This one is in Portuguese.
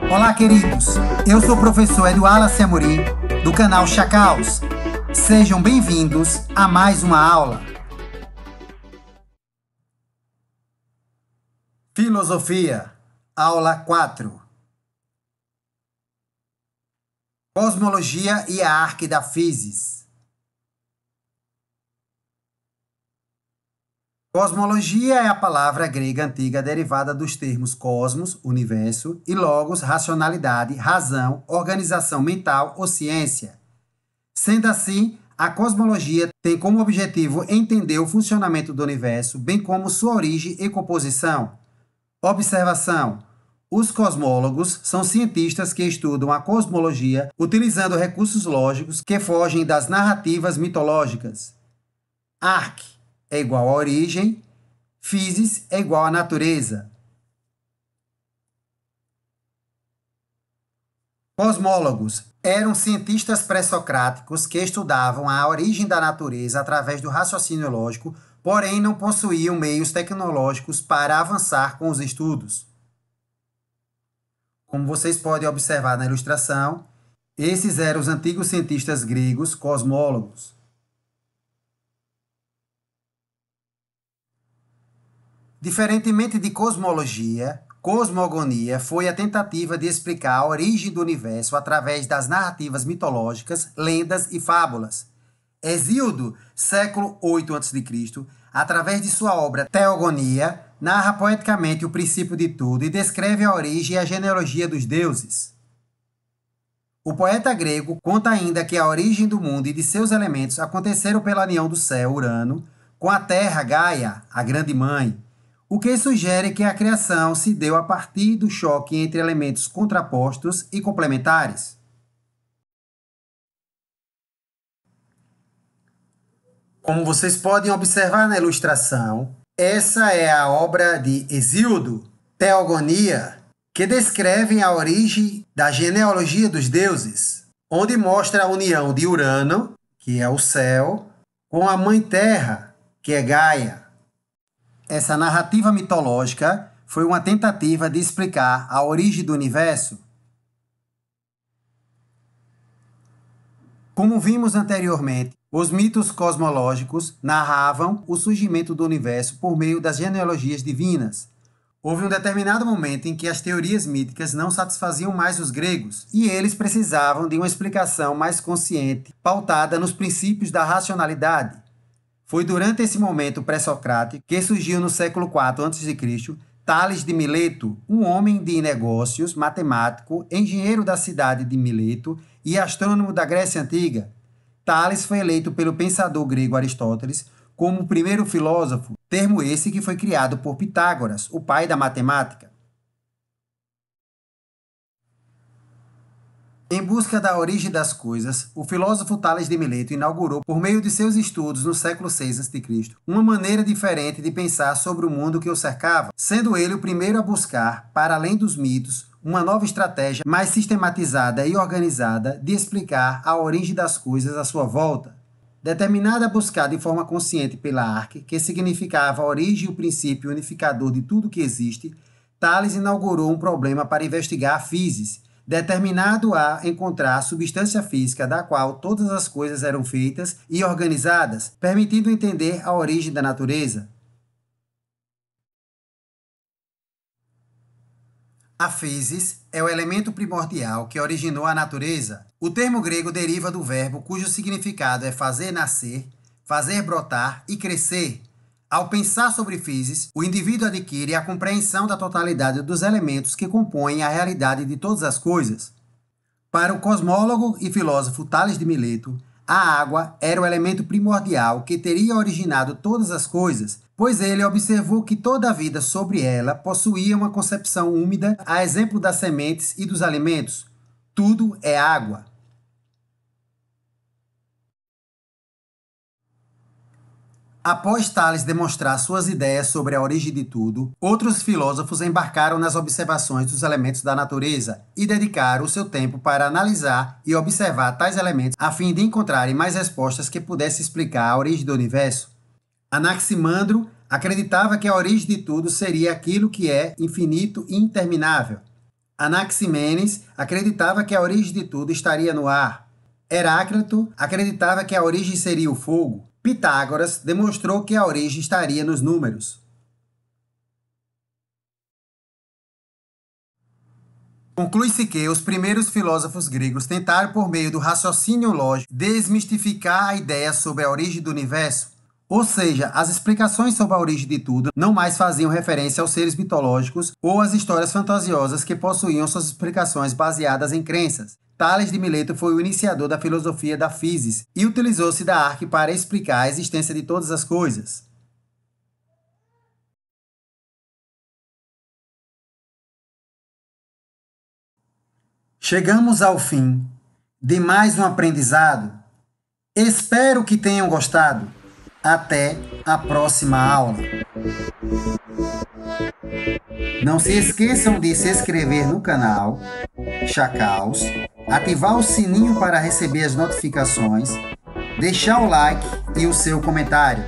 Olá, queridos! Eu sou o professor Eduardo Amorim, do canal Chacals. Sejam bem-vindos a mais uma aula. Filosofia, aula 4. Cosmologia e a Arque da Physis. Cosmologia é a palavra grega antiga derivada dos termos cosmos, universo, e logos, racionalidade, razão, organização mental ou ciência. Sendo assim, a cosmologia tem como objetivo entender o funcionamento do universo, bem como sua origem e composição. Observação: os cosmólogos são cientistas que estudam a cosmologia utilizando recursos lógicos que fogem das narrativas mitológicas. Arque é igual a origem, physis é igual a natureza. Cosmólogos eram cientistas pré-socráticos que estudavam a origem da natureza através do raciocínio lógico, porém não possuíam meios tecnológicos para avançar com os estudos. Como vocês podem observar na ilustração, esses eram os antigos cientistas gregos cosmólogos. Diferentemente de cosmologia, cosmogonia foi a tentativa de explicar a origem do universo através das narrativas mitológicas, lendas e fábulas. Hesíodo, século 8 a.C., através de sua obra Teogonia, narra poeticamente o princípio de tudo e descreve a origem e a genealogia dos deuses. O poeta grego conta ainda que a origem do mundo e de seus elementos aconteceram pela união do céu, Urano, com a terra, Gaia, a grande mãe, o que sugere que a criação se deu a partir do choque entre elementos contrapostos e complementares. Como vocês podem observar na ilustração, essa é a obra de Hesíodo, Teogonia, que descreve a origem da genealogia dos deuses, onde mostra a união de Urano, que é o céu, com a mãe terra, que é Gaia. Essa narrativa mitológica foi uma tentativa de explicar a origem do universo. Como vimos anteriormente, os mitos cosmológicos narravam o surgimento do universo por meio das genealogias divinas. Houve um determinado momento em que as teorias míticas não satisfaziam mais os gregos, e eles precisavam de uma explicação mais consciente, pautada nos princípios da racionalidade. Foi durante esse momento pré-socrático que surgiu no século IV a.C. Tales de Mileto, um homem de negócios, matemático, engenheiro da cidade de Mileto e astrônomo da Grécia Antiga. Tales foi eleito pelo pensador grego Aristóteles como o primeiro filósofo, termo esse que foi criado por Pitágoras, o pai da matemática. Em busca da origem das coisas, o filósofo Tales de Mileto inaugurou, por meio de seus estudos no século VI a.C., uma maneira diferente de pensar sobre o mundo que o cercava, sendo ele o primeiro a buscar, para além dos mitos, uma nova estratégia mais sistematizada e organizada de explicar a origem das coisas à sua volta. Determinada a buscar de forma consciente pela arque, que significava a origem e o princípio unificador de tudo que existe, Tales inaugurou um problema para investigar a physis, determinado a encontrar a substância física da qual todas as coisas eram feitas e organizadas, permitindo entender a origem da natureza. A physis é o elemento primordial que originou a natureza. O termo grego deriva do verbo cujo significado é fazer nascer, fazer brotar e crescer. Ao pensar sobre physis, o indivíduo adquire a compreensão da totalidade dos elementos que compõem a realidade de todas as coisas. Para o cosmólogo e filósofo Tales de Mileto, a água era o elemento primordial que teria originado todas as coisas, pois ele observou que toda a vida sobre ela possuía uma concepção úmida, a exemplo das sementes e dos alimentos. Tudo é água. Após Tales demonstrar suas ideias sobre a origem de tudo, outros filósofos embarcaram nas observações dos elementos da natureza e dedicaram o seu tempo para analisar e observar tais elementos a fim de encontrarem mais respostas que pudessem explicar a origem do universo. Anaximandro acreditava que a origem de tudo seria aquilo que é infinito e interminável. Anaximenes acreditava que a origem de tudo estaria no ar. Heráclito acreditava que a origem seria o fogo. Pitágoras demonstrou que a origem estaria nos números. Conclui-se que os primeiros filósofos gregos tentaram, por meio do raciocínio lógico, desmistificar a ideia sobre a origem do universo. Ou seja, as explicações sobre a origem de tudo não mais faziam referência aos seres mitológicos ou às histórias fantasiosas que possuíam suas explicações baseadas em crenças. Tales de Mileto foi o iniciador da filosofia da physis e utilizou-se da arque para explicar a existência de todas as coisas. Chegamos ao fim de mais um aprendizado. Espero que tenham gostado. Até a próxima aula. Não se esqueçam de se inscrever no canal Chacaus, ativar o sininho para receber as notificações, deixar o like e o seu comentário.